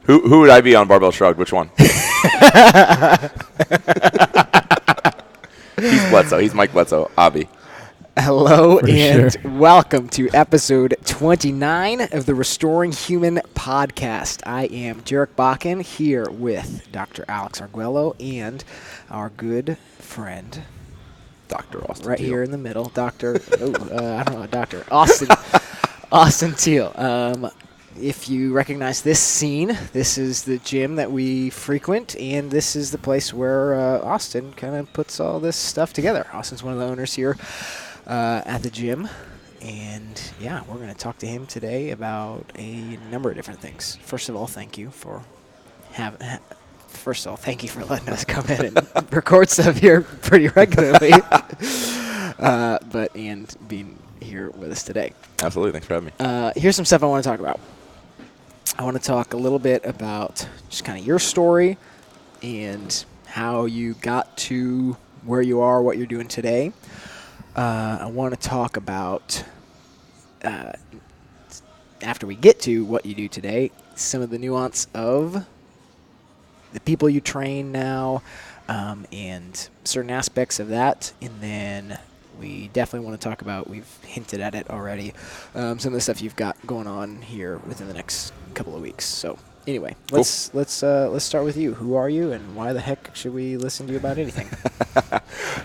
Who would I be on Barbell Shrugged? Which one? He's Bledsoe. He's Mike Bledsoe. Abby. Hello For and sure. welcome to episode 29 of the Restoring Human podcast. I am Jarek Bakken here with Dr. Alex Arguello and our good friend Dr. Austin right Teel. here in the middle, Dr. I don't know, Dr. Austin Teel. If you recognize this scene, this is the gym that we frequent, and this is the place where Austin kind of puts all this stuff together. Austin's one of the owners here at the gym, and yeah, we're going to talk to him today about a number of different things. First of all, thank you for letting us come in and record stuff here pretty regularly, and being here with us today. Absolutely. Thanks for having me. Here's some stuff I want to talk about. I want to talk a little bit about just kind of your story and how you got to where you are, what you're doing today. I want to talk about, after we get to what you do today, some of the nuance of the people you train now and certain aspects of that. And then we definitely want to talk about, we've hinted at it already, some of the stuff you've got going on here within the next couple of weeks. So anyway, Cool. let's start with you. Who are you, and why the heck should we listen to you about anything?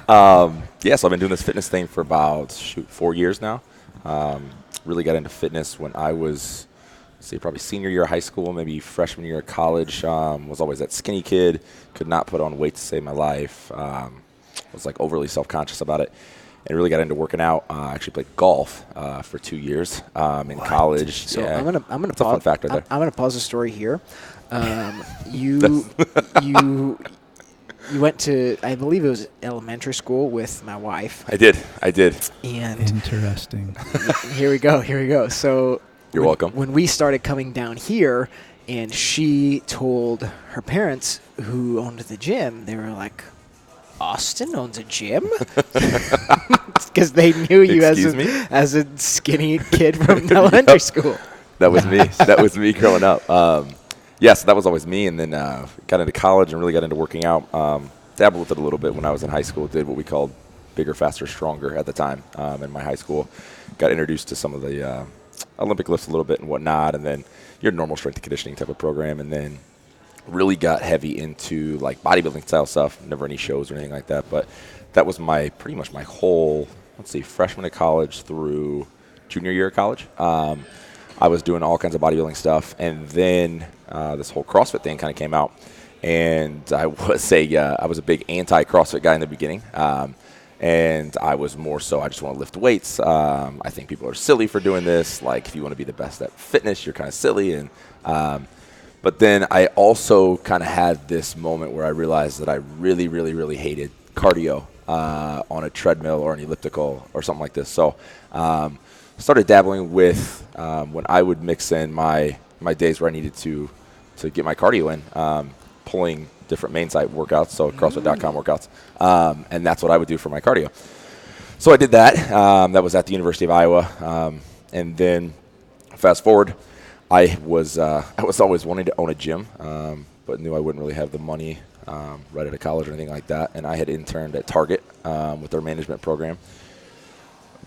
So I've been doing this fitness thing for about 4 years now. Really got into fitness when I was, probably senior year of high school, maybe freshman year of college. Was always that skinny kid, could not put on weight to save my life. Was like overly self-conscious about it. And really got into working out. I actually played golf for 2 years in college. So yeah. I'm gonna It's a fun pause. factor there. I'm gonna pause the story here. You went to, I believe it was elementary school with my wife. I did. And Interesting. here we go. So You're welcome. When we started coming down here, and she told her parents who owned the gym, they were like, Austin owns a gym? Because they knew you Excuse me? as a skinny kid from elementary school. That was me. That was me growing up. So that was always me. And then got into college and really got into working out. Dabbled with it a little bit when I was in high school. Did what we called bigger, faster, stronger at the time in my high school. Got introduced to some of the Olympic lifts a little bit and whatnot. And then your normal strength and conditioning type of program. And then really got heavy into like bodybuilding style stuff. Never any shows or anything like that. But that was pretty much my whole, freshman of college through junior year of college. I was doing all kinds of bodybuilding stuff, and then this whole CrossFit thing kind of came out, and I was a big anti-CrossFit guy in the beginning, and I was more so I just want to lift weights. I think people are silly for doing this. Like if you want to be the best at fitness, you're kind of silly, and but then I also kind of had this moment where I realized that I really, really, really hated cardio on a treadmill or an elliptical or something like this. So started dabbling with when I would mix in my days where I needed to get my cardio in, pulling different main site workouts, so CrossFit.com workouts, and that's what I would do for my cardio. So I did that. That was at the University of Iowa, and then fast forward, I was always wanting to own a gym, but knew I wouldn't really have the money right out of college or anything like that. And I had interned at Target with their management program.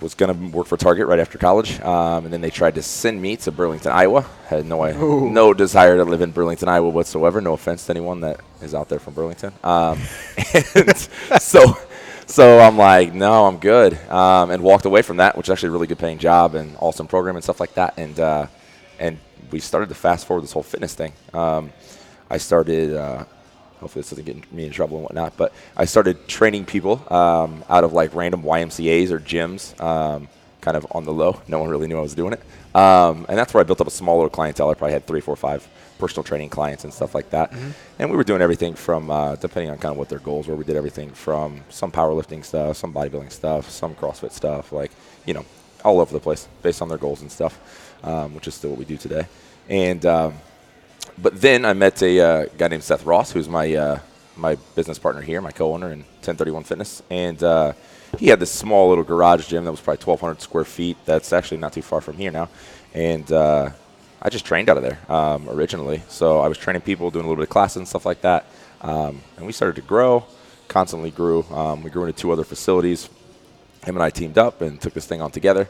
Was going to work for Target right after college, and then they tried to send me to Burlington, Iowa. Had no desire to live in Burlington, Iowa whatsoever. No offense to anyone that is out there from Burlington. And so I'm like, no, I'm good, and walked away from that, which is actually a really good paying job and awesome program and stuff like that. And we started to fast forward this whole fitness thing. I started, hopefully this doesn't get me in trouble and whatnot, but I started training people out of like random YMCAs or gyms, kind of on the low. No one really knew I was doing it. And that's where I built up a small little clientele. I probably had 3, 4, 5 personal training clients and stuff like that. Mm-hmm. And we were doing everything from, depending on kind of what their goals were, we did everything from some powerlifting stuff, some bodybuilding stuff, some CrossFit stuff, like, all over the place based on their goals and stuff, which is still what we do today. And but then I met a guy named Seth Ross, who's my business partner here, my co-owner in 1031 Fitness. And he had this small little garage gym that was probably 1,200 square feet. That's actually not too far from here now. And I just trained out of there originally. So I was training people, doing a little bit of classes and stuff like that. And we started to grow, constantly grew. We grew into 2 other facilities. Him and I teamed up and took this thing on together.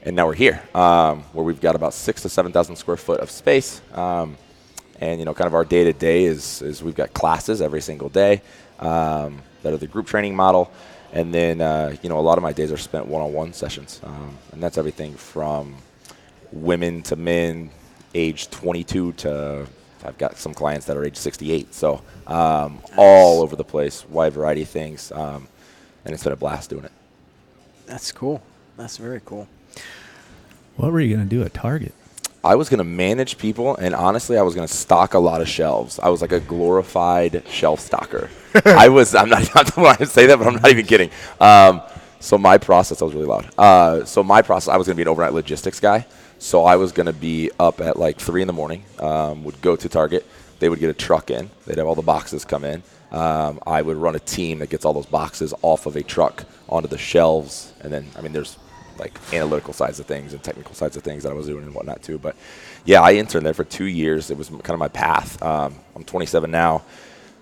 And now we're here, where we've got about 6,000 to 7,000 square foot of space. And, kind of our day-to-day is we've got classes every single day that are the group training model. And then, a lot of my days are spent one-on-one sessions. And that's everything from women to men, age 22 to I've got some clients that are age 68. So all over the place, wide variety of things. And it's been a blast doing it. That's cool. That's very cool. What were you going to do at Target? I was going to manage people, and honestly, I was going to stock a lot of shelves. I was like a glorified shelf stocker. I'm not want to say that, but I'm not even kidding. So my process, that was really loud. I was going to be an overnight logistics guy. So I was going to be up at like 3 in the morning, would go to Target. They would get a truck in. They'd have all the boxes come in. I would run a team that gets all those boxes off of a truck onto the shelves. And then, there's like analytical sides of things and technical sides of things that I was doing and whatnot too. But yeah, I interned there for 2 years. It was kind of my path. I'm 27 now.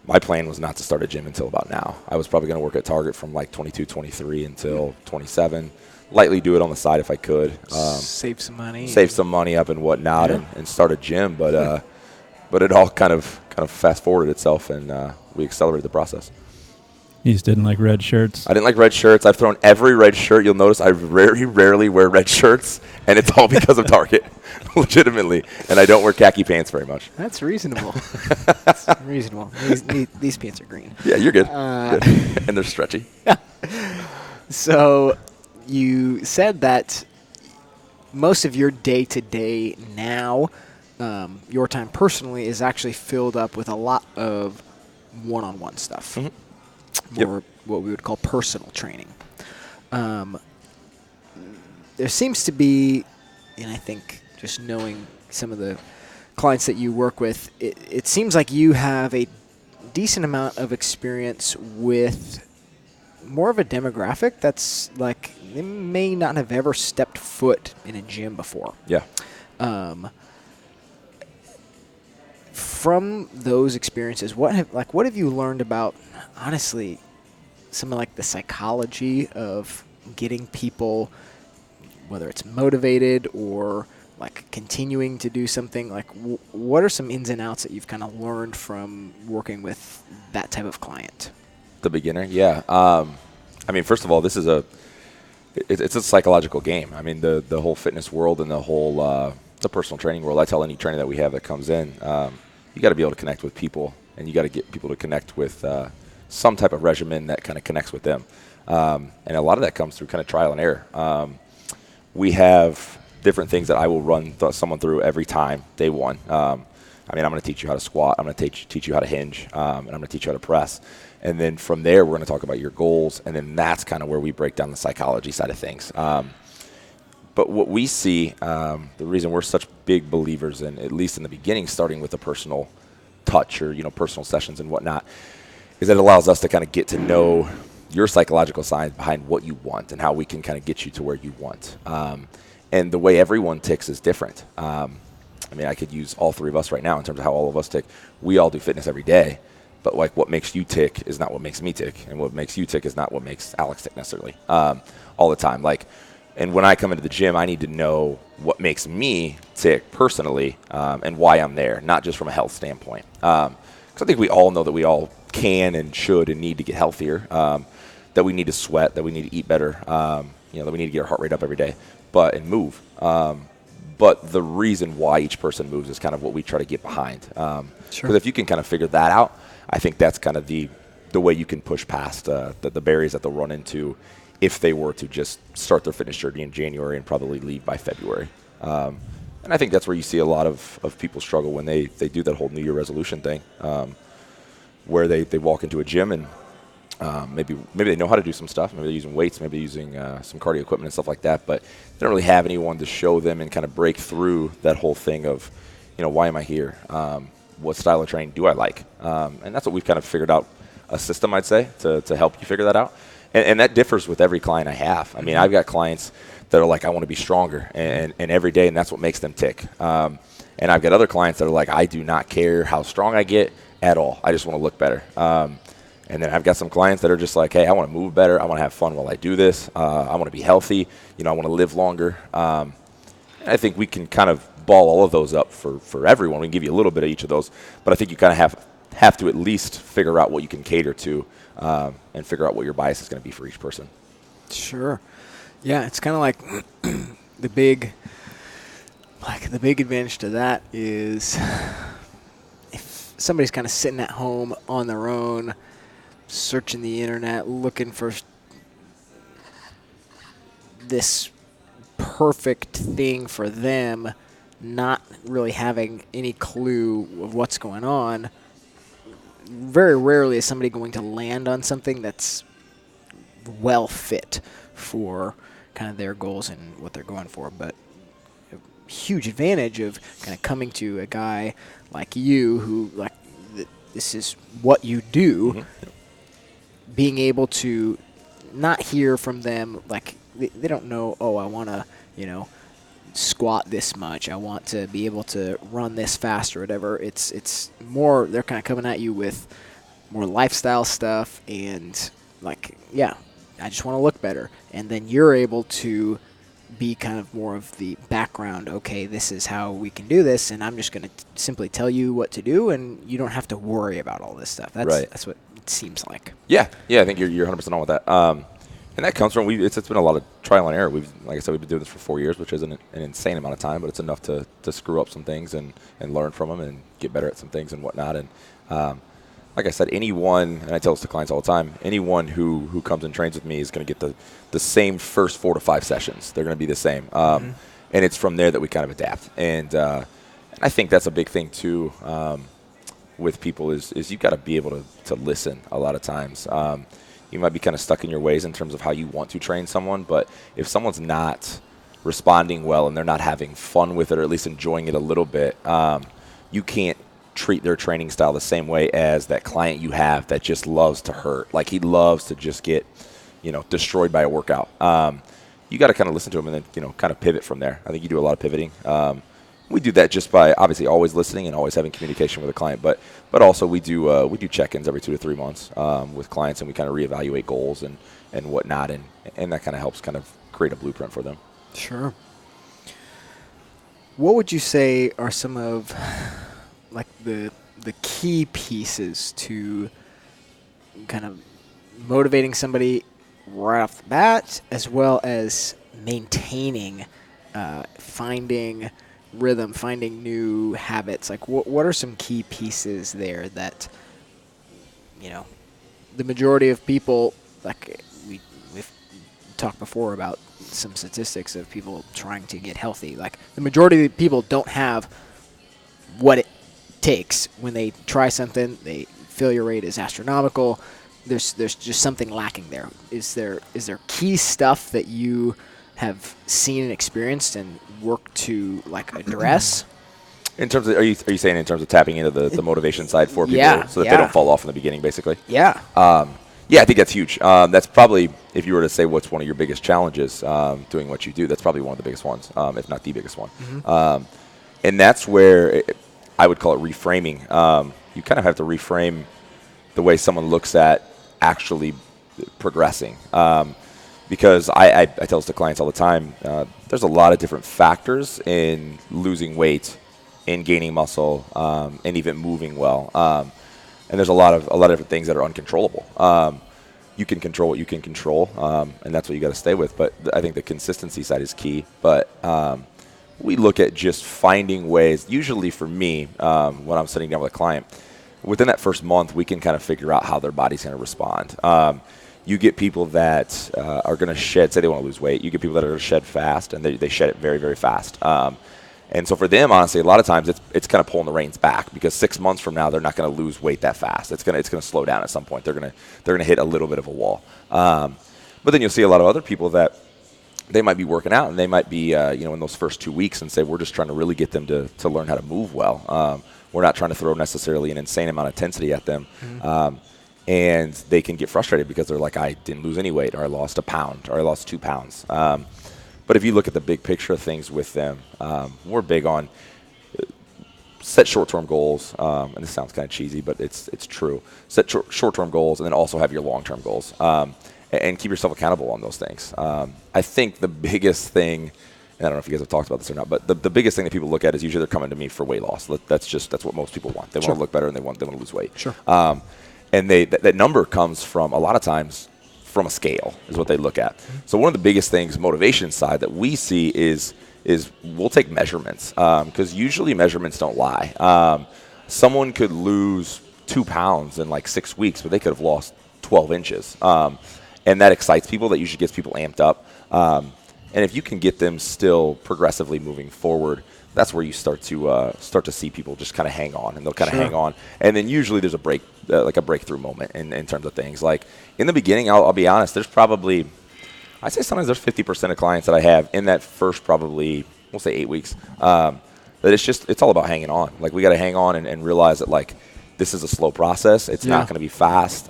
My plan was not to start a gym until about now. I was probably going to work at Target from like 22, 23 until 27. Lightly do it on the side if I could. Save some money. Save some money up and whatnot, and start a gym. But it all kind of fast forwarded itself, and we accelerated the process. You just didn't like red shirts? I didn't like red shirts. I've thrown every red shirt. You'll notice I very rarely wear red shirts, and it's all because of Target, legitimately. And I don't wear khaki pants very much. That's reasonable. That's reasonable. These pants are green. Yeah, you're good. Good. And they're stretchy. So you said that most of your day-to-day now, your time personally, is actually filled up with a lot of one-on-one stuff. Mm-hmm. More what we would call personal training. There seems to be, and I think just knowing some of the clients that you work with, it seems like you have a decent amount of experience with more of a demographic that's like they may not have ever stepped foot in a gym before. Yeah. From those experiences, what have you learned about, honestly, some of like the psychology of getting people, whether it's motivated or like continuing to do something? Like, what are some ins and outs that you've kind of learned from working with that type of client? The beginner, yeah. First of all, this is it's a psychological game. The whole fitness world and the whole the personal training world. I tell any trainer that we have that comes in, you got to be able to connect with people, and you got to get people to connect with some type of regimen that kind of connects with them. And a lot of that comes through kind of trial and error. We have different things that I will run someone through every time, day one. I'm going to teach you how to squat. I'm going to teach you how to hinge, and I'm going to teach you how to press. And then from there, we're going to talk about your goals, and then that's kind of where we break down the psychology side of things. But what we see, the reason we're such big believers in, at least in the beginning, starting with a personal touch or personal sessions and whatnot, is that it allows us to kind of get to know your psychological side behind what you want and how we can kind of get you to where you want. And the way everyone ticks is different. I could use all 3 of us right now in terms of how all of us tick. We all do fitness every day, but like what makes you tick is not what makes me tick, and what makes you tick is not what makes Alex tick necessarily all the time. And when I come into the gym, I need to know what makes me tick personally and why I'm there, not just from a health standpoint. Because I think we all know that we all can and should and need to get healthier, that we need to sweat, that we need to eat better, that we need to get our heart rate up every day, and move. But the reason why each person moves is kind of what we try to get behind. Because if you can kind of figure that out, I think that's kind of the way you can push past the barriers that they'll run into if they were to just start their fitness journey in January and probably leave by February. And I think that's where you see a lot of people struggle when they do that whole New Year resolution thing, where they walk into a gym and maybe they know how to do some stuff. Maybe they're using weights, maybe using some cardio equipment and stuff like that, but they don't really have anyone to show them and kind of break through that whole thing of, why am I here? What style of training do I like? And that's what we've kind of figured out, a system, I'd say, to help you figure that out. And that differs with every client I have. I've got clients that are like, I want to be stronger, and every day, and that's what makes them tick. And I've got other clients that are like, I do not care how strong I get at all. I just want to look better. And then I've got some clients that are just like, hey, I want to move better. I want to have fun while I do this. I want to be healthy. I want to live longer. And I think we can kind of ball all of those up for everyone. We can give you a little bit of each of those. But I think you kind of have to at least figure out what you can cater to and figure out what your bias is going to be for each person. Sure. Yeah, it's kind of like the big advantage to that is if somebody's kind of sitting at home on their own, searching the internet, looking for this perfect thing for them, not really having any clue of what's going on, very rarely is somebody going to land on something that's well fit for kind of their goals and what they're going for. But a huge advantage of kind of coming to a guy like you who, like, this is what you do, being able to not hear from them, like, they don't know, oh, I want to, squat this much. I want to be able to run this fast or whatever. It's more, they're kind of coming at you with more lifestyle stuff and, like, yeah, I just want to look better. And then you're able to be kind of more of the background. Okay, this is how we can do this, and I'm just going to simply tell you what to do, and you don't have to worry about all this stuff. That's what it seems like. Yeah, I think you're 100% on with that. And that comes from it's been a lot of trial and error. Like I said, we've been doing this for 4 years, which isn't an insane amount of time, but it's enough to screw up some things and learn from them and get better at some things and whatnot. And like I said, anyone, and I tell this to clients all the time, anyone who comes and trains with me is going to get the same first 4 to 5 sessions. They're going to be the same. And it's from there that we kind of adapt. And I think that's a big thing too with people is you've got to be able to listen a lot of times. You might be kind of stuck in your ways in terms of how you want to train someone, but if someone's not responding well and they're not having fun with it or at least enjoying it a little bit, you can't treat their training style the same way as that client you have that just loves to hurt. Like, he loves to just get, destroyed by a workout. You got to kind of listen to him and then, kind of pivot from there. I think you do a lot of pivoting. We do that just by obviously always listening and always having communication with a client, but also we do check-ins every 2 to 3 months with clients, and we kind of reevaluate goals and whatnot, and that kind of helps kind of create a blueprint for them. Sure. What would you say are some of, like, the key pieces to kind of motivating somebody right off the bat, as well as maintaining, finding rhythm, finding new habits? Like, what are some key pieces there that, the majority of people, like we've talked before about some statistics of people trying to get healthy. Like, the majority of people don't have what it takes. When they try something, the failure rate is astronomical. There's just something lacking there. Is there key stuff that you have seen and experienced and worked to, like, address? In terms of, are you saying in terms of tapping into the motivation side for people so that they don't fall off in the beginning, basically? Yeah. Yeah, I think that's huge. That's probably, if you were to say what's one of your biggest challenges doing what you do, that's probably one of the biggest ones, if not the biggest one. And that's where I would call it reframing. You kind of have to reframe the way someone looks at actually progressing. Because I tell this to clients all the time, there's a lot of different factors in losing weight, in gaining muscle, and even moving well. And there's a lot of different things that are uncontrollable. You can control what you can control, and that's what you got to stay with. But I think the consistency side is key. But we look at just finding ways. Usually for me, when I'm sitting down with a client, within that first month, we can kind of figure out how their body's going to respond. You get people that are going to shed, say they want to lose weight. You get people that are going to shed fast, and they shed it very, very fast. And so for them, honestly, a lot of times it's kind of pulling the reins back, because 6 months from now, they're not going to lose weight that fast. It's going to slow down at some point. They're going to hit a little bit of a wall. But then you'll see a lot of other people that they might be working out, and they might be in those first 2 weeks, and say, we're just trying to really get them to learn how to move well. We're not trying to throw necessarily an insane amount of intensity at them. And they can get frustrated because they're like, I didn't lose any weight, or I lost a pound, or I lost 2 pounds. But if you look at the big picture of things with them, we're big on set short-term goals, and this sounds kind of cheesy, but it's true. Set short-term goals, and then also have your long-term goals, and keep yourself accountable on those things. I think the biggest thing, and I don't know if you guys have talked about this or not, but the biggest thing that people look at is usually they're coming to me for weight loss. That's what most people want. They want to look better, and they want to lose weight. Sure. And that number comes from a lot of times from a scale is what they look at. So one of the biggest things, motivation side, that we see is we'll take measurements, because usually measurements don't lie. Someone could lose 2 pounds in like 6 weeks, but they could have lost 12 inches. And that excites people. That usually gets people amped up. And if you can get them still progressively moving forward, that's where you start to see people just kind of hang on, and they'll kind of hang on. And then usually there's a breakthrough moment in terms of things. Like in the beginning, I'll be honest, there's probably, I'd say sometimes there's 50% of clients that I have in that first probably, we'll say 8 weeks, that it's all about hanging on. Like we got to hang on and realize that like this is a slow process. It's not going to be fast.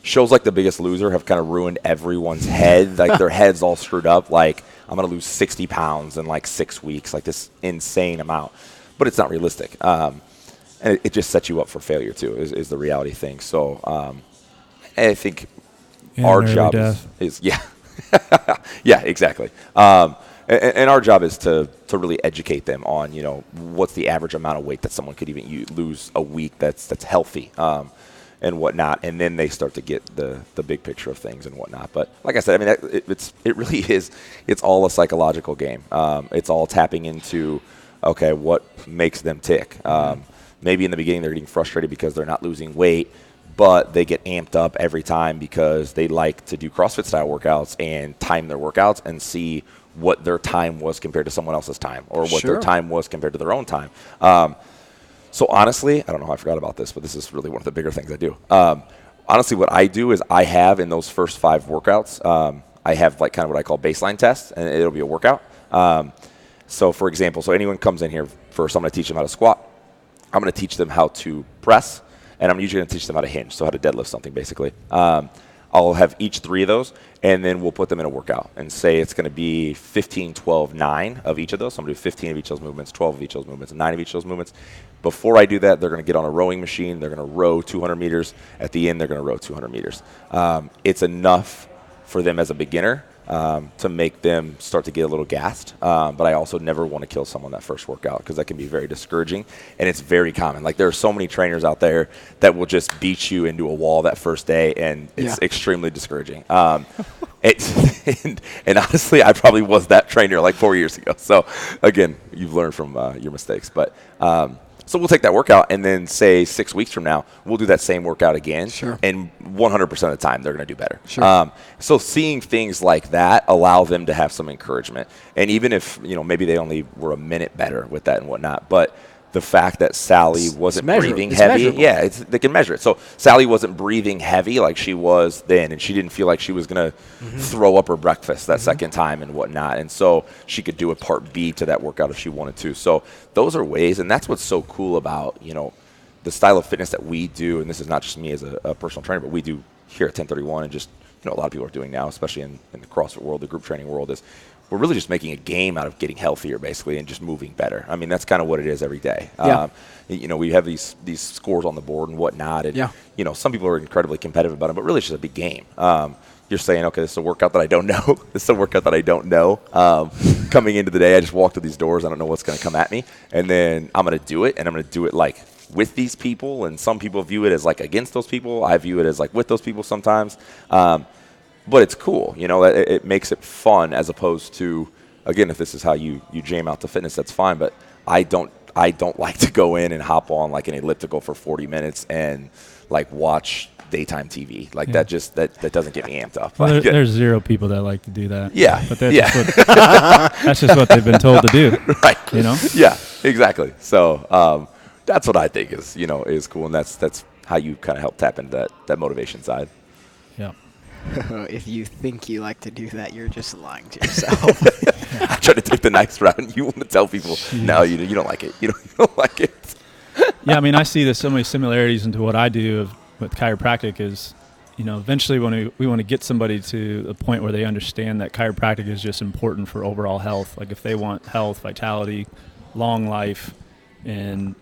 Shows like The Biggest Loser have kind of ruined everyone's head. Like their head's all screwed up. Like I'm going to lose 60 pounds in like 6 weeks, like this insane amount. But it's not realistic. And it just sets you up for failure too, is the reality thing. So I think our job is yeah, exactly. And our job is to really educate them on, what's the average amount of weight that someone could even lose a week that's healthy. And whatnot, and then they start to get the big picture of things and whatnot. But like I said, I mean, it really is. It's all a psychological game. It's all tapping into, okay, what makes them tick. Maybe in the beginning they're getting frustrated because they're not losing weight, but they get amped up every time because they like to do CrossFit style workouts and time their workouts and see what their time was compared to someone else's time, or what their time was compared to their own time. So honestly, I don't know how I forgot about this, but this is really one of the bigger things I do. Honestly, what I do is I have in those first 5 workouts, I have like kind of what I call baseline tests, and it'll be a workout. So for example, anyone comes in here first, I'm going to teach them how to squat. I'm going to teach them how to press, and I'm usually going to teach them how to hinge, so how to deadlift something basically. I'll have each 3 of those, and then we'll put them in a workout and say it's going to be 15, 12, 9 of each of those. So I'm going to do 15 of each of those movements, 12 of each of those movements, and 9 of each of those movements. Before I do that, they're going to get on a rowing machine. They're going to row 200 meters. At the end, they're going to row 200 meters. It's enough for them as a beginner to make them start to get a little gassed. But I also never want to kill someone that first workout, because that can be very discouraging, and it's very common. Like there are so many trainers out there that will just beat you into a wall that first day, and it's extremely discouraging. And honestly, I probably was that trainer like 4 years ago. So again, you've learned from your mistakes. But so we'll take that workout, and then say 6 weeks from now, we'll do that same workout again. Sure. And 100% of the time, they're going to do better. Sure. So seeing things like that allow them to have some encouragement. And even if, maybe they only were a minute better with that and whatnot, but the fact that Sally wasn't breathing heavy. Yeah, they can measure it. So Sally wasn't breathing heavy like she was then, and she didn't feel like she was going to throw up her breakfast that second time and whatnot. And so she could do a part B to that workout if she wanted to. So those are ways, and that's what's so cool about, the style of fitness that we do. And this is not just me as a personal trainer, but we do here at 1031, and just, a lot of people are doing now, especially in the CrossFit world, the group training world, is we're really just making a game out of getting healthier, basically, and just moving better. I mean, that's kind of what it is every day. We have these scores on the board and whatnot, and some people are incredibly competitive about it, but really it's just a big game. You're saying, okay, this is a workout that I don't know. This is a workout that I don't know. Coming into the day, I just walk through these doors. I don't know what's going to come at me, and then I'm going to do it, and I'm going to do it like with these people. And some people view it as like against those people. I view it as like with those people sometimes. But it's cool, it makes it fun, as opposed to, again, if this is how you jam out to fitness, that's fine. But I don't like to go in and hop on like an elliptical for 40 minutes and like watch daytime TV. Like that doesn't get me amped up. Well, there's 0 people that like to do that. Yeah. But that's just what they've been told to do. Right. Yeah, exactly. So that's what I think is cool. And that's how you kind of help tap into that motivation side. Yeah. If you think you like to do that, you're just lying to yourself. I try to take the nice route, and you want to tell people, no, you don't like it. You don't like it. Yeah, I mean, I see there's so many similarities into what I do with chiropractic is, eventually when we want to get somebody to a point where they understand that chiropractic is just important for overall health. Like if they want health, vitality, long life, and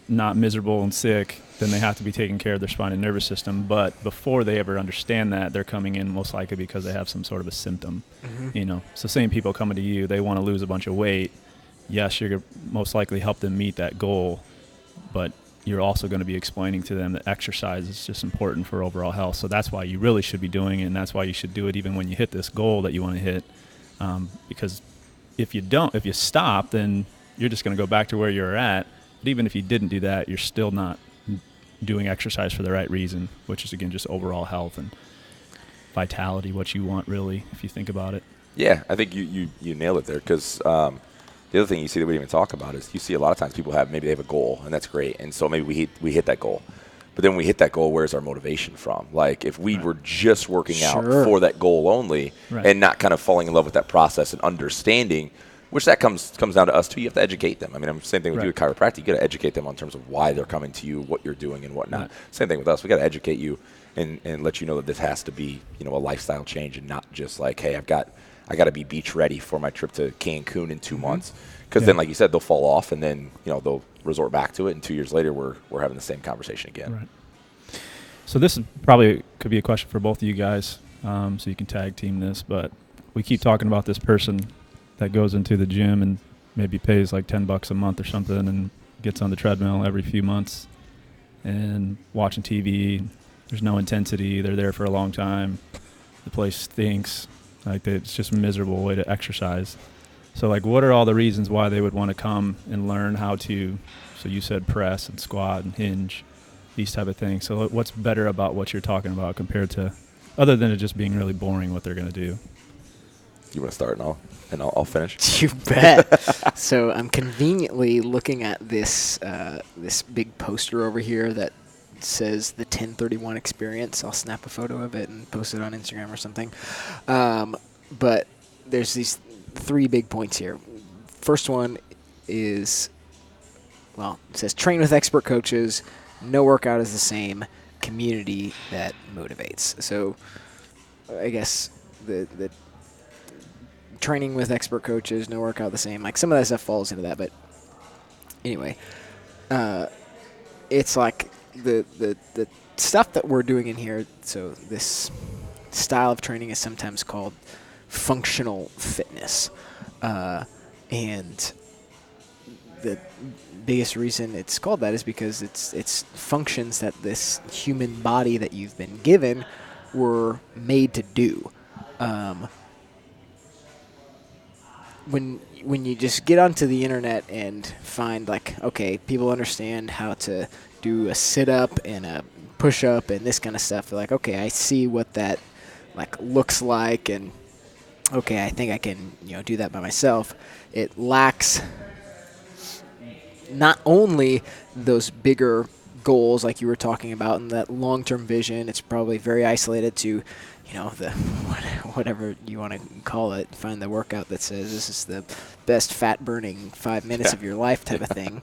not miserable and sick, then they have to be taking care of their spine and nervous system. But before they ever understand that, they're coming in most likely because they have some sort of a symptom. So same people coming to you, they want to lose a bunch of weight. Yes, you're going to most likely help them meet that goal, but you're also going to be explaining to them that exercise is just important for overall health. So that's why you really should be doing it, and that's why you should do it even when you hit this goal that you want to hit. Because if you stop, then you're just going to go back to where you're at. But even if you didn't do that, you're still not doing exercise for the right reason, which is, again, just overall health and vitality, what you want, really, if you think about it. Yeah, I think you nailed it there, because the other thing you see that we didn't even talk about is you see a lot of times people maybe they have a goal, and that's great, and so maybe we hit that goal. But then when we hit that goal, where's our motivation from? Like, if we were just working out for that goal only and not kind of falling in love with that process and understanding, which that comes down to us too. You have to educate them. I mean, same thing with you with chiropractic. You got to educate them on terms of why they're coming to you, what you're doing, and whatnot. Same thing with us. We got to educate you and let you know that this has to be, a lifestyle change, and not just like, hey, I got to be beach ready for my trip to Cancun in 2 months. Because then, like you said, they'll fall off, and then they'll resort back to it, and 2 years later we're having the same conversation again. Right. So this probably could be a question for both of you guys, so you can tag team this. But we keep talking about this person that goes into the gym and maybe pays like $10 a month or something, and gets on the treadmill every few months and watching TV. There's no intensity. They're there for a long time. The place stinks. Like, it's just a miserable way to exercise. So, like, what are all the reasons why they would want to come and learn how to, so you said press and squat and hinge, these type of things. So what's better about what you're talking about compared to, other than it just being really boring what they're going to do? You want to start, and I'll finish? You bet. So I'm conveniently looking at this this big poster over here that says the 1031 experience. I'll snap a photo of it and post it on Instagram or something. But there's these 3 big points here. First one is, it says train with expert coaches, no workout is the same, community that motivates. So I guess the training with expert coaches, no workout the same, like some of that stuff falls into that. But anyway, it's like the stuff that we're doing in here. So this style of training is sometimes called functional fitness, and the biggest reason it's called that is because it's functions that this human body that you've been given were made to do. When you just get onto the internet and find, like, okay, people understand how to do a sit-up and a push-up and this kind of stuff, they're like, okay, I see what that looks like, and okay, I think I can do that by myself. It lacks not only those bigger goals like you were talking about and that long-term vision. It's probably very isolated to the whatever you want to call it. Find the workout that says this is the best fat-burning 5 minutes of your life type of thing.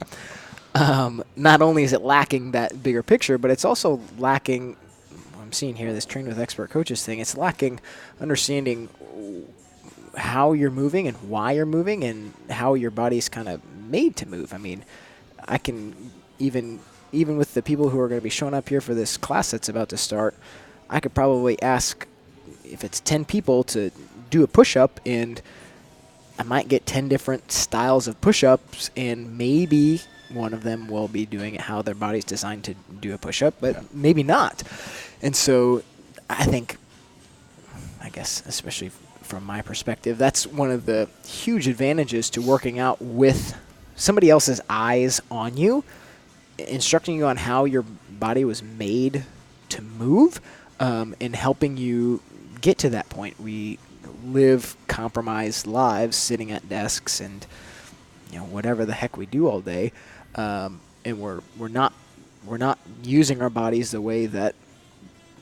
Not only is it lacking that bigger picture, but it's also lacking, I'm seeing here, this train with expert coaches thing, it's lacking understanding how you're moving and why you're moving and how your body's kind of made to move. I mean, I can even with the people who are going to be showing up here for this class that's about to start, I could probably ask if it's 10 people to do a push-up, and I might get 10 different styles of push-ups, and maybe one of them will be doing it how their body's designed to do a push-up, but maybe not. And so I guess, especially from my perspective, that's one of the huge advantages to working out with somebody else's eyes on you, instructing you on how your body was made to move, and helping you get to that point. We live compromised lives sitting at desks and whatever the heck we do all day, and we're not using our bodies the way that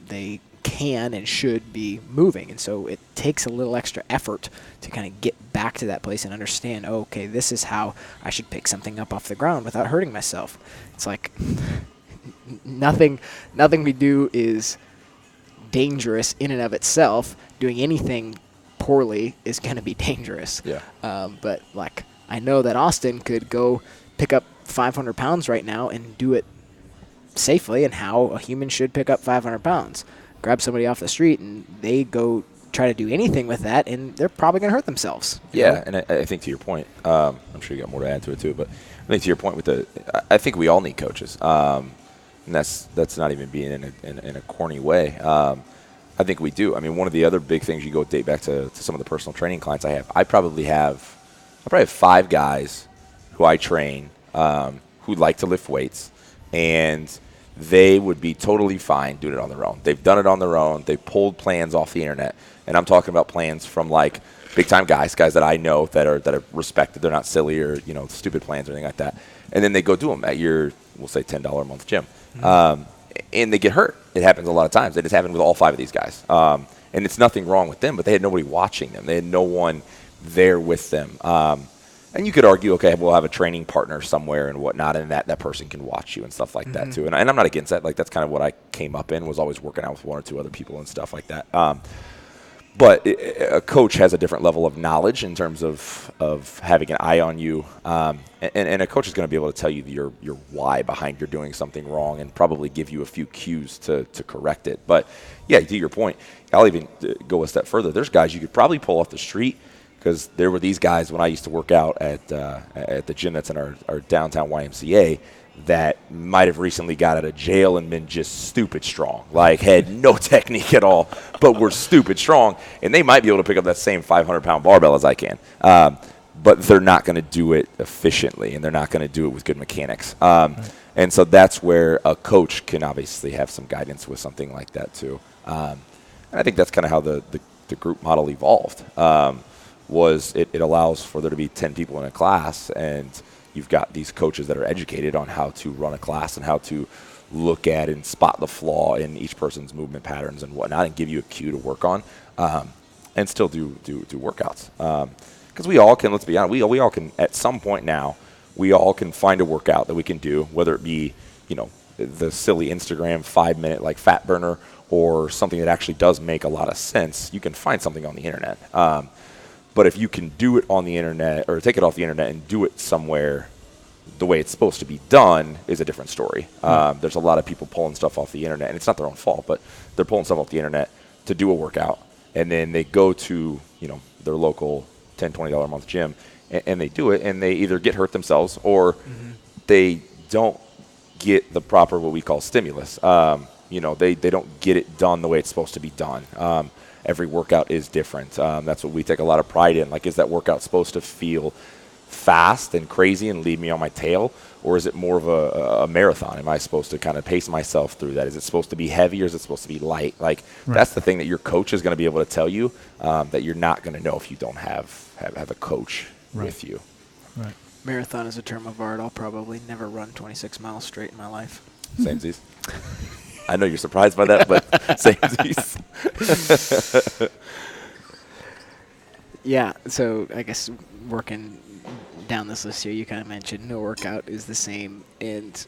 they can and should be moving. And so it takes a little extra effort to kind of get back to that place and understand, okay, this is how I should pick something up off the ground without hurting myself. It's like nothing we do is dangerous in and of itself. Doing anything poorly is going to be dangerous. Yeah. But I know that Austin could go pick up 500 pounds right now and do it safely, and how a human should pick up 500 pounds. Grab somebody off the street and they go try to do anything with that, and they're probably going to hurt themselves. Yeah, and I think to your point, I'm sure you got more to add to it too, but I think to your point with I think we all need coaches, and that's not even being in a corny way. I think we do. I mean, one of the other big things, you go date back to some of the personal training clients I have. I probably have 5 guys who I train who like to lift weights, and they would be totally fine doing it on their own. They've done it on their own. They pulled plans off the internet, and I'm talking about plans from like big time guys that I know that are respected. They're not silly or stupid plans or anything like that. And then they go do them at your, we'll say, $10 a month gym, and they get hurt. It happens a lot of times. It just happened with all 5 of these guys, and it's nothing wrong with them, but they had nobody watching them. They had no one there with them. And you could argue, okay, we'll have a training partner somewhere and whatnot, and that person can watch you and stuff like that too. And I'm not against that. Like, that's kind of what I came up in, was always working out with 1 or 2 other people and stuff like that. But a coach has a different level of knowledge in terms of having an eye on you, and a coach is going to be able to tell you your why behind you're doing something wrong, and probably give you a few cues to correct it. But yeah, to your point, I'll even go a step further. There's guys you could probably pull off the street, because there were these guys when I used to work out at the gym that's in our downtown YMCA that might have recently got out of jail and been just stupid strong, like had no technique at all, but were stupid strong, and they might be able to pick up that same 500-pound barbell as I can, but they're not going to do it efficiently, and they're not going to do it with good mechanics. And so that's where a coach can obviously have some guidance with something like that too. And I think that's kind of how the group model evolved. Was it allows for there to be 10 people in a class, and you've got these coaches that are educated on how to run a class and how to look at and spot the flaw in each person's movement patterns and whatnot, and give you a cue to work on, and still do workouts. Because we all can, let's be honest, we all can, at some point now, we all can find a workout that we can do, whether it be, the silly Instagram 5-minute like fat burner, or something that actually does make a lot of sense. You can find something on the internet. But if you can do it on the internet, or take it off the internet and do it somewhere the way it's supposed to be done, is a different story. There's a lot of people pulling stuff off the internet, and it's not their own fault, but they're pulling stuff off the internet to do a workout, and then they go to their local $10, $20 a month gym, and they do it, and they either get hurt themselves, or they don't get the proper, what we call, stimulus. They don't get it done the way it's supposed to be done. Every workout is different. That's what we take a lot of pride in. Like, is that workout supposed to feel fast and crazy and leave me on my tail, or is it more of a marathon? Am I supposed to kind of pace myself through that? Is it supposed to be heavy, or is it supposed to be light? Like, that's the thing that your coach is going to be able to tell you, that you're not going to know if you don't have a coach with you. Right. Marathon is a term of art. I'll probably never run 26 miles straight in my life. Samesies. I know you're surprised by that, but samesies. Yeah, so I guess working down this list here, you kind of mentioned no workout is the same, and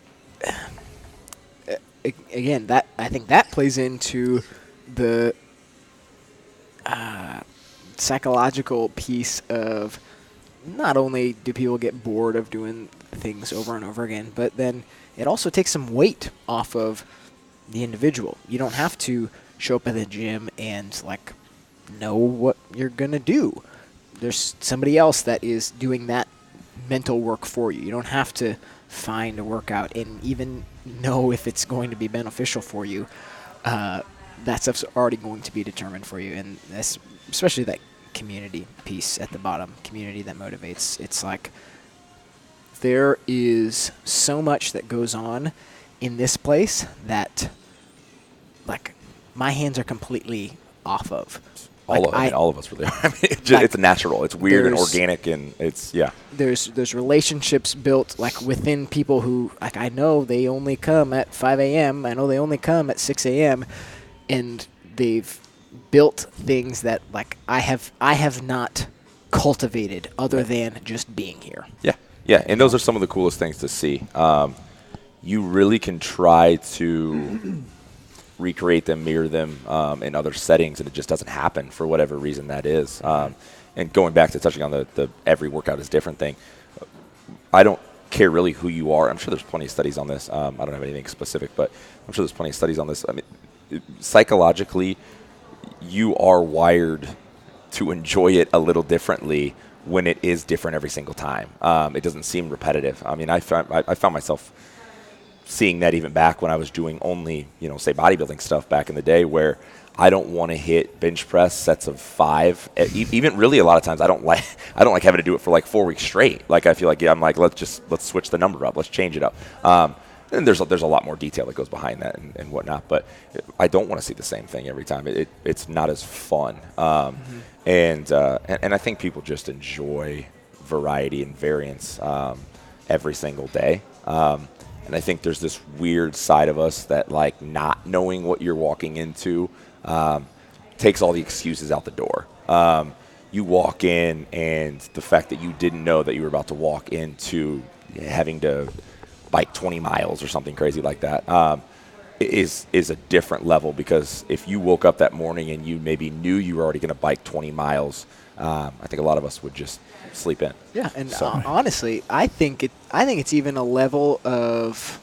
again, that I think that plays into the psychological piece of, not only do people get bored of doing things over and over again, but then it also takes some weight off of the individual. You don't have to show up at the gym and like know what you're gonna do. There's somebody else that is doing that mental work for you. You don't have to find a workout and even know if it's going to be beneficial for you. That stuff's already going to be determined for you, and that's especially that community piece at the bottom, community that motivates. It's like there is so much that goes on in this place that like my hands are completely off of. All of us really are. I mean, it's natural. It's weird and organic, and it's There's relationships built like within people who, like, I know they only come at 5 a.m. I know they only come at 6 a.m. and they've built things that like I have not cultivated other than just being here. Yeah, and those are some of the coolest things to see. You really can try to recreate them, mirror them in other settings, and it just doesn't happen for whatever reason that is. And going back to touching on the every workout is different thing, I don't care really who you are. I'm sure there's plenty of studies on this. I don't have anything specific, but I'm sure there's plenty of studies on this. I mean, psychologically, you are wired to enjoy it a little differently when it is different every single time. It doesn't seem repetitive. I mean, I found myself seeing that even back when I was doing only, say bodybuilding stuff back in the day, where I don't want to hit bench press sets of 5. Even really a lot of times I don't like having to do it for like 4 weeks straight. Like I feel like I'm like let's switch the number up, let's change it up. And there's a lot more detail that goes behind that and whatnot. But I don't want to see the same thing every time. It's not as fun. And I think people just enjoy variety and variance every single day. And I think there's this weird side of us that, like, not knowing what you're walking into takes all the excuses out the door. You walk in, and the fact that you didn't know that you were about to walk into having to bike 20 miles or something crazy like that is a different level, because if you woke up that morning and you maybe knew you were already going to bike 20 miles, I think a lot of us would just sleep in. Yeah, and honestly, I think it's even a level of,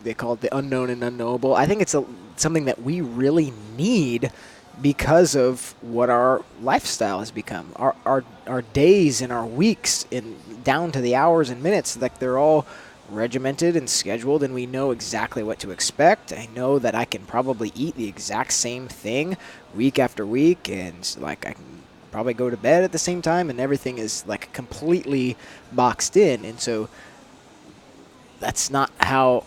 they call it the unknown and unknowable. I think it's something that we really need because of what our lifestyle has become. Our days and our weeks, down to the hours and minutes, like they're all regimented and scheduled, and we know exactly what to expect. I know that I can probably eat the exact same thing week after week, and like I can probably go to bed at the same time, and everything is like completely boxed in. And so that's not how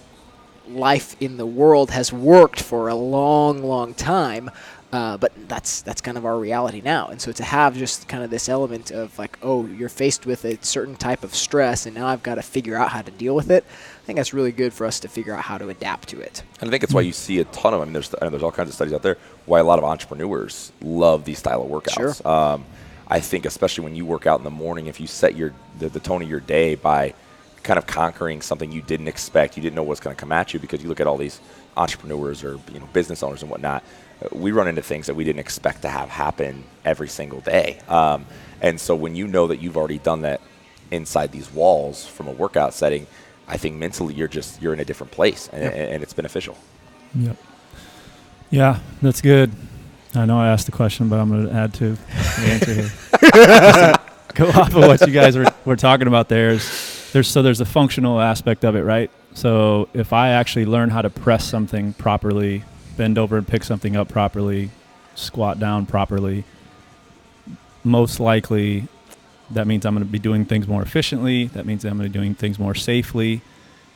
life in the world has worked for a long, long time. But that's kind of our reality now. And so to have just kind of this element of like, oh, you're faced with a certain type of stress, and now I've got to figure out how to deal with it, I think that's really good for us to figure out how to adapt to it. And I think it's why you see a ton of, there's all kinds of studies out there, why a lot of entrepreneurs love these style of workouts. Sure. I think especially when you work out in the morning, if you set the tone of your day by kind of conquering something you didn't expect, you didn't know what's going to come at you, because you look at all these entrepreneurs or business owners and whatnot, we run into things that we didn't expect to have happen every single day. And so when you know that you've already done that inside these walls from a workout setting, I think mentally you're in a different place, and it's beneficial. Yep. Yeah, that's good. I know I asked the question, but I'm going to add to the answer here. Go off of what you guys were talking about there. There's a functional aspect of it, right? So if I actually learn how to press something properly, bend over and pick something up properly, squat down properly, most likely that means I'm going to be doing things more efficiently. That means I'm going to be doing things more safely,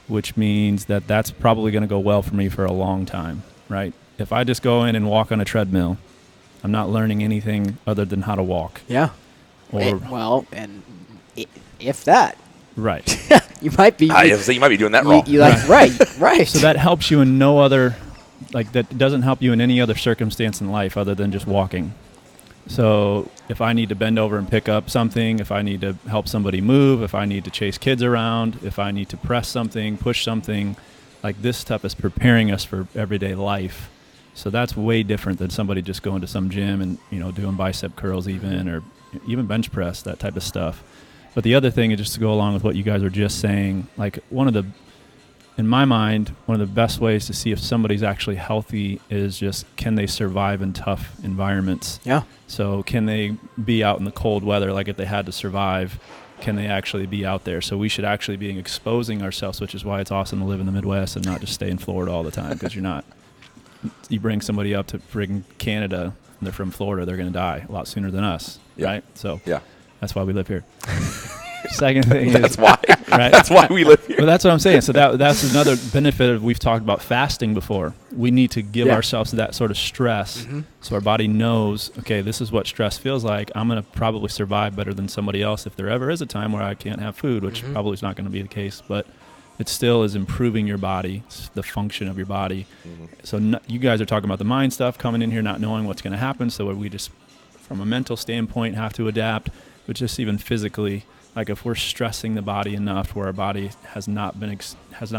which means that that's probably going to go well for me for a long time, right? If I just go in and walk on a treadmill, I'm not learning anything other than how to walk. Yeah. If that. Right. You might be. You might be doing that wrong. Right. So that helps you in no other, that doesn't help you in any other circumstance in life other than just walking. So if I need to bend over and pick up something, if I need to help somebody move, if I need to chase kids around, if I need to press something, push something, like this stuff is preparing us for everyday life. So that's way different than somebody just going to some gym and, doing bicep curls or even bench press, that type of stuff. But the other thing is, just to go along with what you guys were just saying, like in my mind, one of the best ways to see if somebody's actually healthy is just, can they survive in tough environments? Yeah. So can they be out in the cold weather? Like if they had to survive, can they actually be out there? So we should actually be exposing ourselves, which is why it's awesome to live in the Midwest and not just stay in Florida all the time, because you bring somebody up to friggin' Canada, and they're from Florida, they're going to die a lot sooner than us, right? So that's why we live here. Second thing is that's why. Right? That's why we live here. Well, that's what I'm saying. So that's another benefit of, we've talked about fasting before. We need to give ourselves that sort of stress, so our body knows, okay, this is what stress feels like. I'm going to probably survive better than somebody else if there ever is a time where I can't have food, which probably is not going to be the case, but it still is improving your body, the function of your body. So you guys are talking about the mind stuff, coming in here not knowing what's going to happen, so we just, from a mental standpoint, have to adapt, but just even physically, like if we're stressing the body enough where our body has not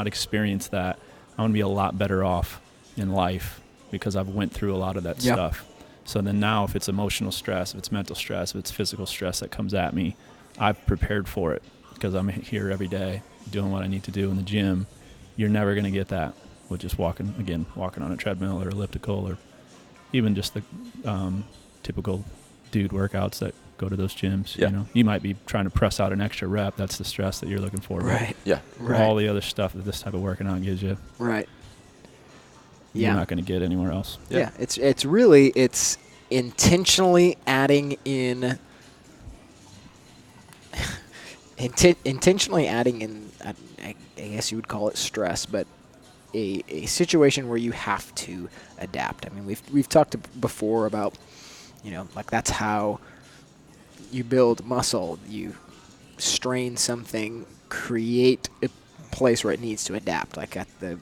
experienced that, I'm going to be a lot better off in life because I've went through a lot of that stuff. So then now if it's emotional stress, if it's mental stress, if it's physical stress that comes at me, I've prepared for it. because I'm here every day doing what I need to do in the gym, you're never going to get that with just walking on a treadmill or elliptical, or even just the typical dude workouts that go to those gyms. Yeah. You know, you might be trying to press out an extra rep. That's the stress that you're looking for. Right. Yeah. But all the other stuff that this type of working out gives you, Right. you're Yeah. not going to get anywhere else. Yeah. It's really intentionally adding in. Intentionally adding in, I guess you would call it stress, but a situation where you have to adapt. I mean, we've talked before about, like that's how you build muscle. You strain something, create a place where it needs to adapt, like at the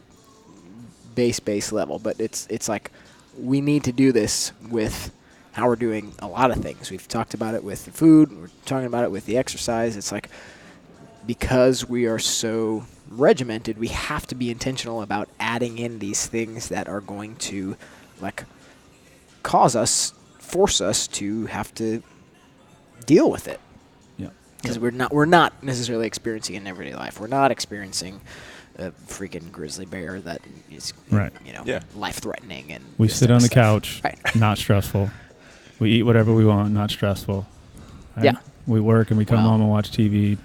base level. But it's like we need to do this with how we're doing a lot of things. We've talked about it with the food. We're talking about it with the exercise. It's like because we are so regimented, we have to be intentional about adding in these things that are going to like force us to have to deal with it. Yeah. Because we're not necessarily experiencing it in everyday life. We're not experiencing a freaking grizzly bear that is life threatening, and We this sit type on of the stuff. couch, Right. not stressful. We eat whatever we want, not stressful. Right? Yeah. We work and we come Well, home and watch TV.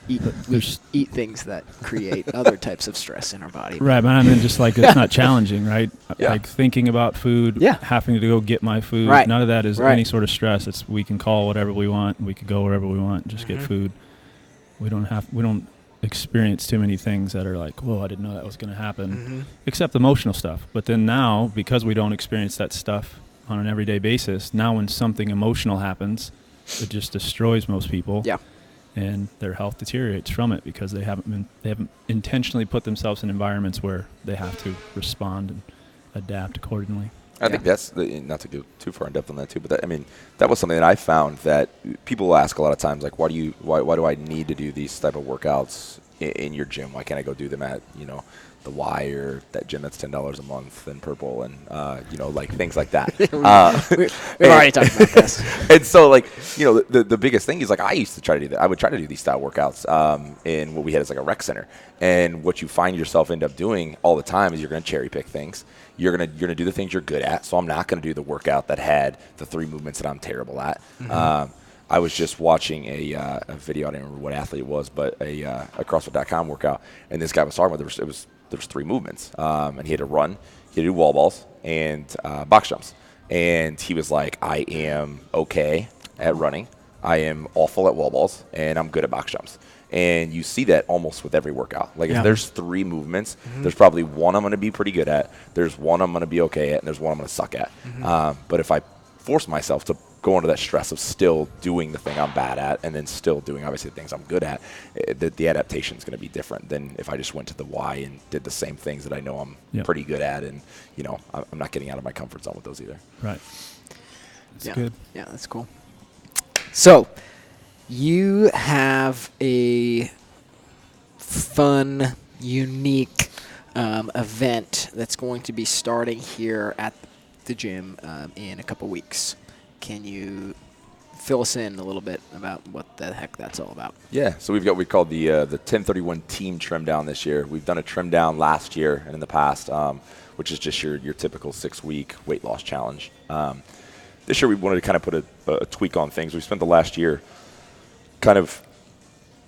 We eat things that create other types of stress in our body. Right, but I mean, just like it's not challenging, right? Yeah. Like thinking about food, Yeah. having to go get my food. Right. None of that is Right. any sort of stress. It's we can call whatever we want. We could go wherever we want. Just get food. We don't experience too many things that are like, whoa, I didn't know that was going to happen. Except emotional stuff. But then now, because we don't experience that stuff on an everyday basis, now when something emotional happens, it just destroys most people. Yeah. And their health deteriorates from it because they haven't intentionally put themselves in environments where they have to respond and adapt accordingly. I think that's not to go too far in depth on that too, but that was something that I found that people ask a lot of times, like, why do I need to do these type of workouts in your gym? Why can't I go do them at the Y or that gym that's $10 a month in Purple and like things like that. We've already talked about this. And so the biggest thing is like I used to try to do that. I would try to do these style workouts in what we had as like a rec center. And what you find yourself end up doing all the time is you're going to cherry pick things. You're gonna do the things you're good at. So I'm not going to do the workout that had the 3 movements that I'm terrible at. I was just watching a video. I don't remember what athlete it was, but a CrossFit.com workout, and this guy was talking about there was 3 movements, and he had to run, he had to do wall balls, and box jumps. And he was like, I am okay at running, I am awful at wall balls, and I'm good at box jumps. And you see that almost with every workout. Like if there's 3 movements, there's probably one I'm going to be pretty good at, there's one I'm going to be okay at, and there's one I'm going to suck at. But if I force myself to go into that stress of still doing the thing I'm bad at and then still doing obviously the things I'm good at, the adaptation is going to be different than if I just went to the Y and did the same things that I know I'm pretty good at, and I'm not getting out of my comfort zone with those either. Right. That's good. Yeah, that's cool. So you have a fun, unique event that's going to be starting here at the gym in a couple weeks. Can you fill us in a little bit about what the heck that's all about? Yeah, so we've got what we call the 1031 team trim down this year. We've done a trim down last year and in the past, which is just your typical 6-week weight loss challenge. This year we wanted to kind of put a tweak on things. We spent the last year kind of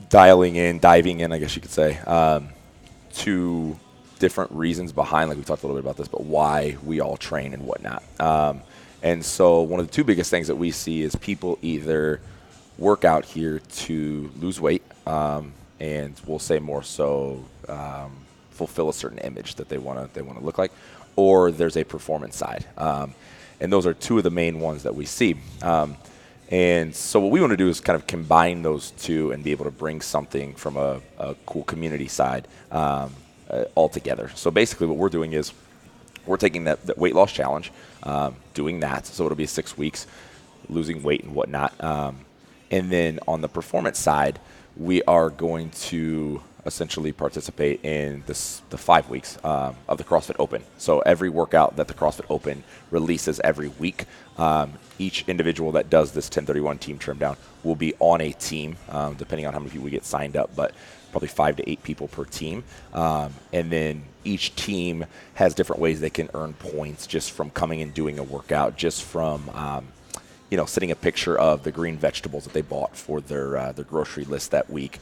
diving in, I guess you could say, to different reasons behind, like we talked a little bit about this, but why we all train and whatnot. And so one of the 2 biggest things that we see is people either work out here to lose weight, and we'll say more so fulfill a certain image that they want to look like, or there's a performance side. And those are 2 of the main ones that we see. And so what we want to do is kind of combine those 2 and be able to bring something from a cool community side all together. So basically what we're doing is we're taking that weight loss challenge, doing that. So it'll be 6 weeks, losing weight and whatnot. And then on the performance side, we are going to essentially participate in the 5 weeks of the CrossFit Open. So every workout that the CrossFit Open releases every week, each individual that does this 1031 team trim down will be on a team, depending on how many people we get signed up, but probably 5 to 8 people per team. And then each team has different ways they can earn points just from coming and doing a workout, just from sending a picture of the green vegetables that they bought for their grocery list that week,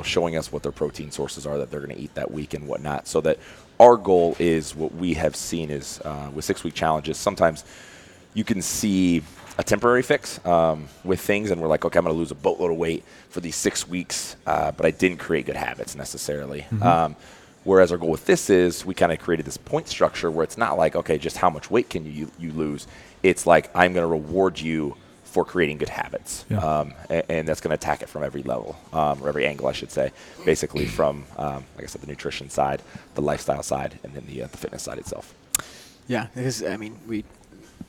showing us what their protein sources are that they're going to eat that week and whatnot. So that our goal is, what we have seen is with 6-week challenges, sometimes you can see a temporary fix with things, and we're like, okay, I'm going to lose a boatload of weight for these 6 weeks, but I didn't create good habits necessarily. Whereas our goal with this is, we kind of created this point structure where it's not like, okay, just how much weight can you lose? It's like, I'm going to reward you for creating good habits. Yeah. And that's going to attack it from every level, or every angle, I should say, basically from, like I said, the nutrition side, the lifestyle side, and then the fitness side itself. Yeah, because, I mean,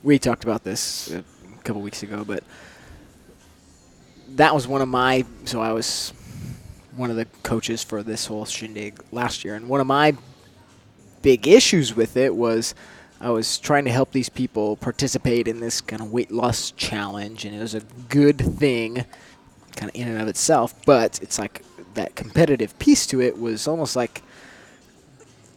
we talked about this a couple weeks ago, but that was so I was one of the coaches for this whole shindig last year, and one of my big issues with it was I was trying to help these people participate in this kind of weight loss challenge, and it was a good thing kind of in and of itself, but it's like that competitive piece to it was almost like,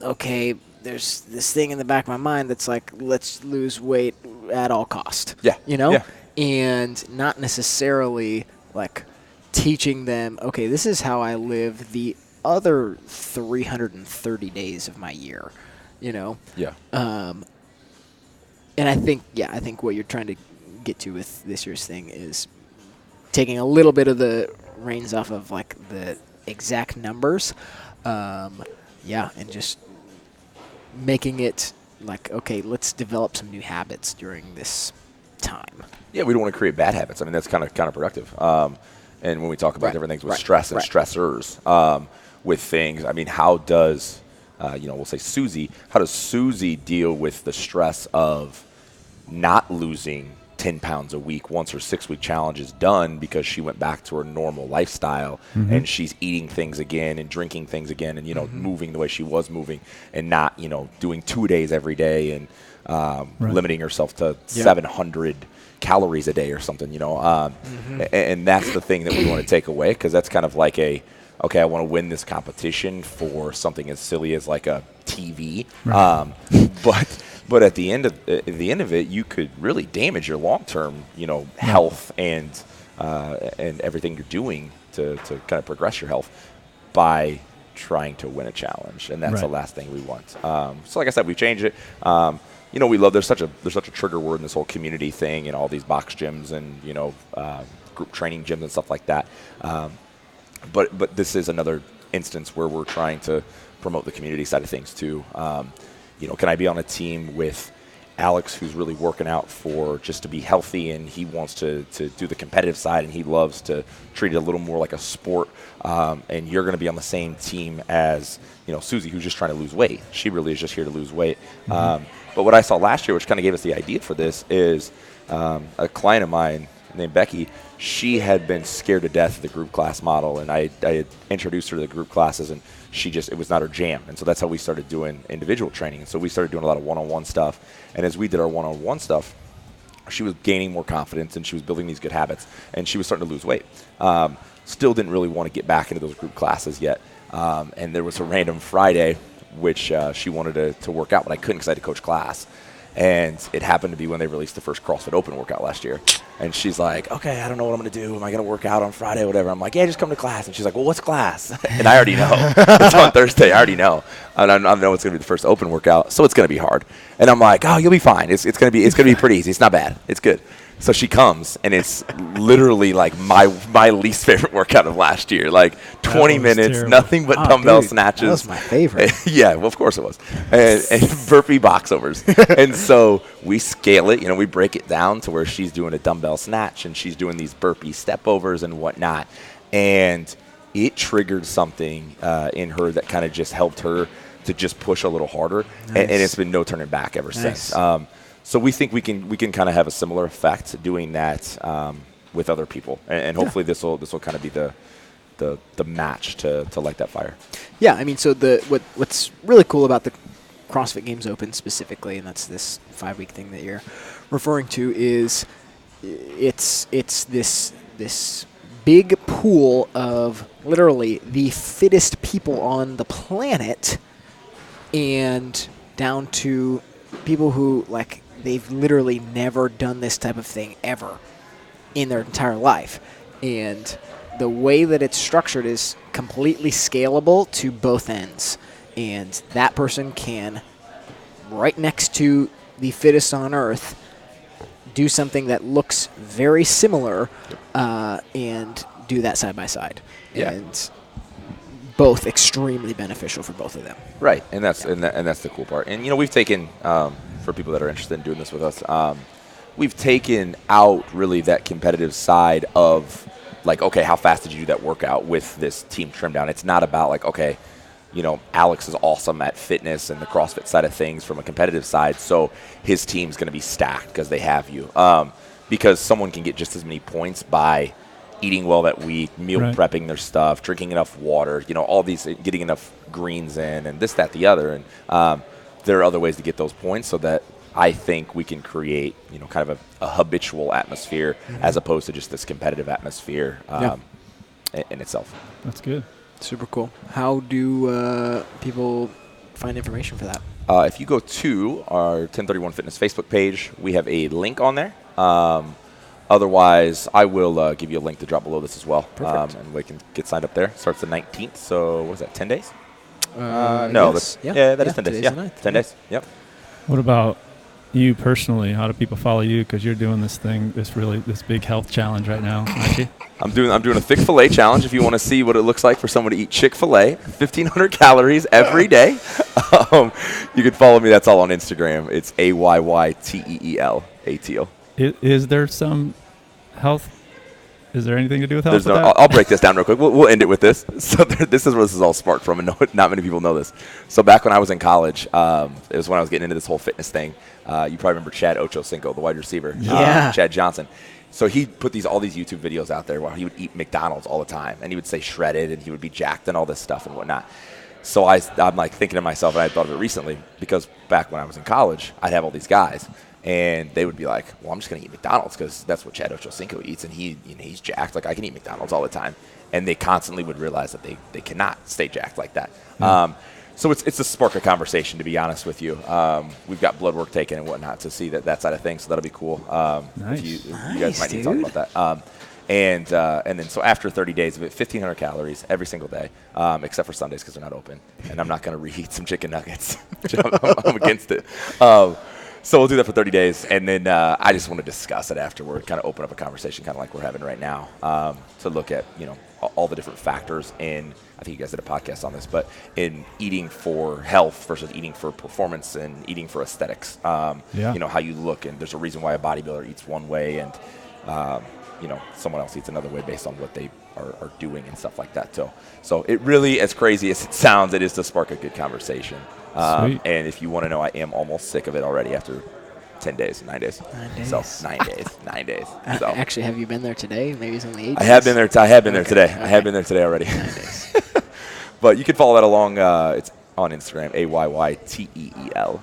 okay, there's this thing in the back of my mind that's like, let's lose weight at all cost. Yeah. Yeah. And not necessarily like teaching them, okay, this is how I live the other 330 days of my year, Yeah. And I think what you're trying to get to with this year's thing is taking a little bit of the reins off of like the exact numbers, and just making it like, okay, let's develop some new habits during this time. Yeah, we don't want to create bad habits. I mean, that's kind of counterproductive. And when we talk about different things with stress and stressors, with things, I mean, how does, we'll say Susie, how does Susie deal with the stress of not losing 10 pounds a week once her 6-week challenge is done, because she went back to her normal lifestyle, and she's eating things again and drinking things again, and, moving the way she was moving, and not, doing 2 days every day, and limiting herself to 700 calories a day or something, and that's the thing that we want to take away, because that's kind of like okay, I want to win this competition for something as silly as like a TV, but at the end of it, you could really damage your long-term, health and everything you're doing to kind of progress your health by trying to win a challenge, and that's the last thing we want. So like I said, we've changed it. We love, there's such a trigger word in this whole community thing and all these box gyms and group training gyms and stuff like that. But this is another instance where we're trying to promote the community side of things too. Can I be on a team with Alex, who's really working out for just to be healthy, and he wants to do the competitive side, and he loves to treat it a little more like a sport, and you're going to be on the same team as Susie, who's just trying to lose weight. She really is just here to lose weight. But what I saw last year, which kind of gave us the idea for this, is a client of mine named Becky. She had been scared to death of the group class model, and I had introduced her to the group classes, and it was not her jam. And so that's how we started doing individual training. And so we started doing a lot of one-on-one stuff. And as we did our one-on-one stuff, she was gaining more confidence, and she was building these good habits, and she was starting to lose weight. Still didn't really want to get back into those group classes yet. And there was a random Friday, which she wanted to work out, but I couldn't because I had to coach class. And it happened to be when they released the first CrossFit Open workout last year. And she's like, okay, I don't know what I'm going to do. Am I going to work out on Friday or whatever? I'm like, yeah, just come to class. And she's like, well, what's class? And I already know. It's on Thursday. I already know. And I know it's going to be the first open workout, so it's going to be hard. And I'm like, oh, you'll be fine. It's going to be pretty easy. It's not bad. It's good. So she comes, and it's literally like my least favorite workout of last year. Like 20 minutes, terrible. Nothing but dumbbell snatches. That was my favorite. Yeah, well, of course it was. And burpee box overs. And so we scale it. We break it down to where she's doing a dumbbell snatch, and she's doing these burpee step overs and whatnot. And it triggered something in her that kind of just helped her to just push a little harder. Nice. And it's been no turning back ever since. So we think we can kind of have a similar effect doing that with other people, and hopefully this will kind of be the the match to light that fire. Yeah, I mean, so what's really cool about the CrossFit Games Open specifically, and that's this 5-week thing that you're referring to, is it's this big pool of literally the fittest people on the planet, and down to people who, like, they've literally never done this type of thing ever in their entire life. And the way that it's structured is completely scalable to both ends. And that person can, right next to the fittest on earth, do something that looks very similar, and do that side by side. Yeah. And both extremely beneficial for both of them. Right, and that's and that's the cool part. And we've taken for people that are interested in doing this with us, we've taken out really that competitive side of, like, okay, how fast did you do that workout with this team trim down? It's not about like, okay, Alex is awesome at fitness and the CrossFit side of things from a competitive side, so his team's going to be stacked because they have you. Because someone can get just as many points by eating well that week, meal prepping their stuff, drinking enough water, all these, getting enough greens in, and this, that, the other. And there are other ways to get those points, so that I think we can create, kind of a habitual atmosphere, as opposed to just this competitive atmosphere in itself. That's good. Super cool. How do people find information for that? If you go to our 1031 Fitness Facebook page, we have a link on there. Otherwise, I will give you a link to drop below this as well. Perfect. And we can get signed up there. Starts the 19th, so what is that, 10 days? No, yes. that is 10 days. Yeah, 10 days. Yep. What about you personally? How do people follow you? Because you're doing this thing, this big health challenge right now, aren't you? I'm doing a Chick-fil-A challenge. If you want to see what it looks like for someone to eat Chick-fil-A, 1,500 calories every day. You can follow me. That's all on Instagram. It's AYYTEEL, Teel. Is there some health? Is there anything to do with health? I'll break this down real quick. We'll end it with this. So this is where this is all sparked from, and not many people know this. So back when I was in college, it was when I was getting into this whole fitness thing. You probably remember Chad Ochocinco, the wide receiver. Yeah. Chad Johnson. So he put all these YouTube videos out there where he would eat McDonald's all the time, and he would say shredded, and he would be jacked and all this stuff and whatnot. So I'm like thinking to myself, and I thought of it recently, because back when I was in college, I'd have all these guys, and they would be like, well, I'm just going to eat McDonald's because that's what Chad Ochocinco eats, and he's jacked. Like, I can eat McDonald's all the time. And they constantly would realize that they cannot stay jacked like that. So it's a spark of conversation, to be honest with you. We've got blood work taken and whatnot to see that side of things, so that'll be cool. Nice. If you guys might need to talk about that. And then so after 30 days of it, 1,500 calories every single day, except for Sundays because they're not open. And I'm not going to reheat some chicken nuggets. I'm against it. So we'll do that for 30 days, and then I just want to discuss it afterward, kind of open up a conversation, kind of like we're having right now, to look at all the different factors in. I think you guys did a podcast on this, but in eating for health versus eating for performance and eating for aesthetics. How you look, and there's a reason why a bodybuilder eats one way, and someone else eats another way based on what they are doing and stuff like that. So it really, as crazy as it sounds, it is to spark a good conversation. And if you want to know, I am almost sick of it already after 9 days. 9 days. So 9 days. So Actually, have you been there today? Maybe it's only 8 days. I have been there. I have been there today. Okay. I have been there today already. 9 days. But you can follow that along. It's on Instagram, AYYTEEL.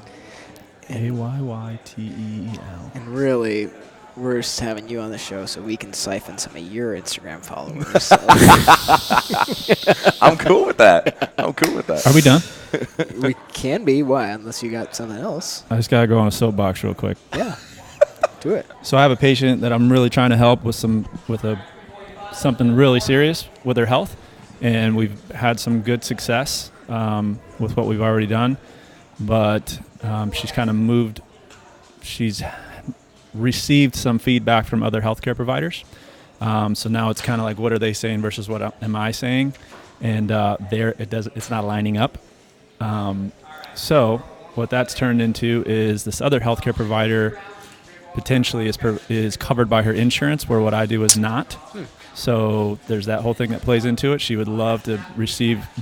AYYTEEL. And really, we're just having you on the show so we can siphon some of your Instagram followers. So. I'm cool with that. Are we done? We can be. Why? Unless you got something else. I just got to go on a soapbox real quick. Yeah. Do it. So I have a patient that I'm really trying to help with something really serious with her health, and we've had some good success with what we've already done, but she's kind of moved. She's received some feedback from other healthcare providers, so now it's kind of like, what are they saying versus what am I saying, and it's not lining up. So what that's turned into is this other healthcare provider potentially is covered by her insurance, where what I do is not. So there's that whole thing that plays into it. She would love to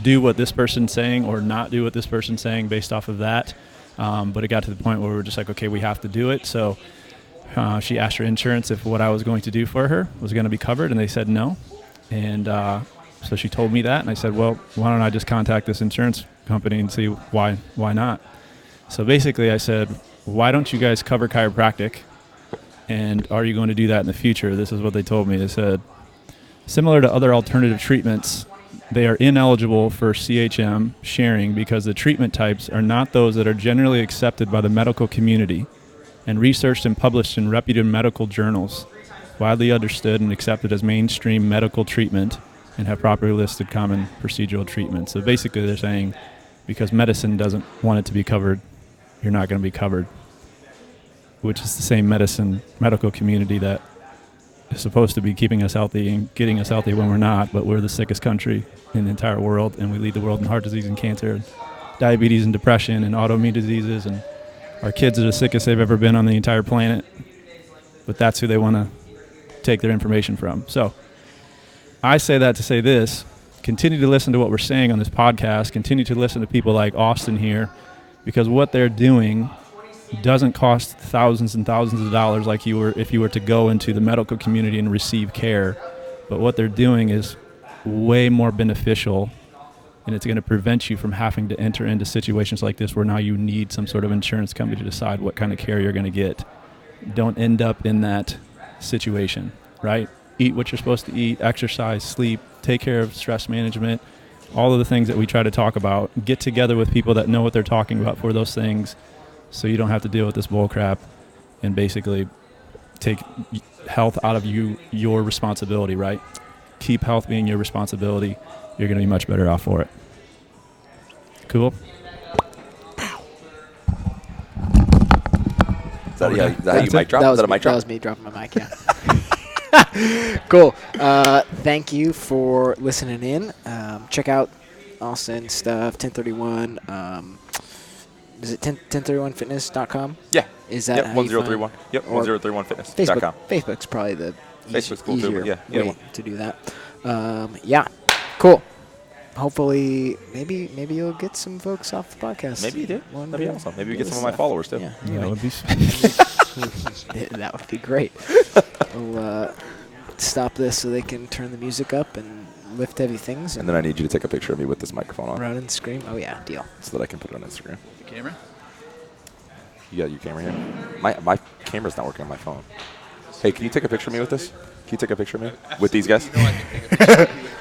do what this person's saying or not do what this person's saying based off of that. But it got to the point where we were just like, okay, we have to do it. So she asked her insurance if what I was going to do for her was going to be covered, and they said no. And So she told me that, and I said, well, why don't I just contact this insurance company and see why not? So basically I said, why don't you guys cover chiropractic? And are you going to do that in the future? This is what they told me. They said, similar to other alternative treatments, they are ineligible for CHM sharing because the treatment types are not those that are generally accepted by the medical community and researched and published in reputable medical journals, widely understood and accepted as mainstream medical treatment, and have properly listed common procedural treatment. So basically they're saying because medicine doesn't want it to be covered, you're not going to be covered, which is the same medical community that is supposed to be keeping us healthy and getting us healthy when we're not, but we're the sickest country in the entire world, and we lead the world in heart disease and cancer, and diabetes and depression and autoimmune diseases, and our kids are the sickest they've ever been on the entire planet, but that's who they want to take their information from. So I say that to say this: continue to listen to what we're saying on this podcast, continue to listen to people like Austin here, because what they're doing doesn't cost thousands and thousands of dollars like if you were to go into the medical community and receive care. But what they're doing is way more beneficial, and it's going to prevent you from having to enter into situations like this where now you need some sort of insurance company to decide what kind of care you're going to get. Don't end up in that situation, right? Eat what you're supposed to eat, exercise, sleep, take care of stress management, all of the things that we try to talk about. Get together with people that know what they're talking about for those things, so you don't have to deal with this bull crap and basically take health out of your responsibility, right? Keep health being your responsibility. You're going to be much better off for it. Cool? Is that how you mic drop? Is that a mic drop? That was me dropping my mic, yeah. Cool. Thank you for listening in. Check out Austin stuff, 1031. Is it 1031fitness.com? Yeah. Is that yep, how 1031? Yep, 1031fitness.com. Facebook's probably the Facebook's cool easier too, yeah. way to do that. Yeah, cool. Hopefully, maybe you'll get some folks off the podcast. Maybe you do. That'd be awesome. Maybe we get some of my followers too. Yeah, That would be that would be great. We'll stop this so they can turn the music up and lift heavy things. And then I need you to take a picture of me with this microphone on. Run and scream. Oh yeah, deal. So that I can put it on Instagram. The camera? You got your camera here? My camera's not working on my phone. Hey, can you take a picture of me with this? Can you take a picture of me with these guys? You know I can take a picture of you with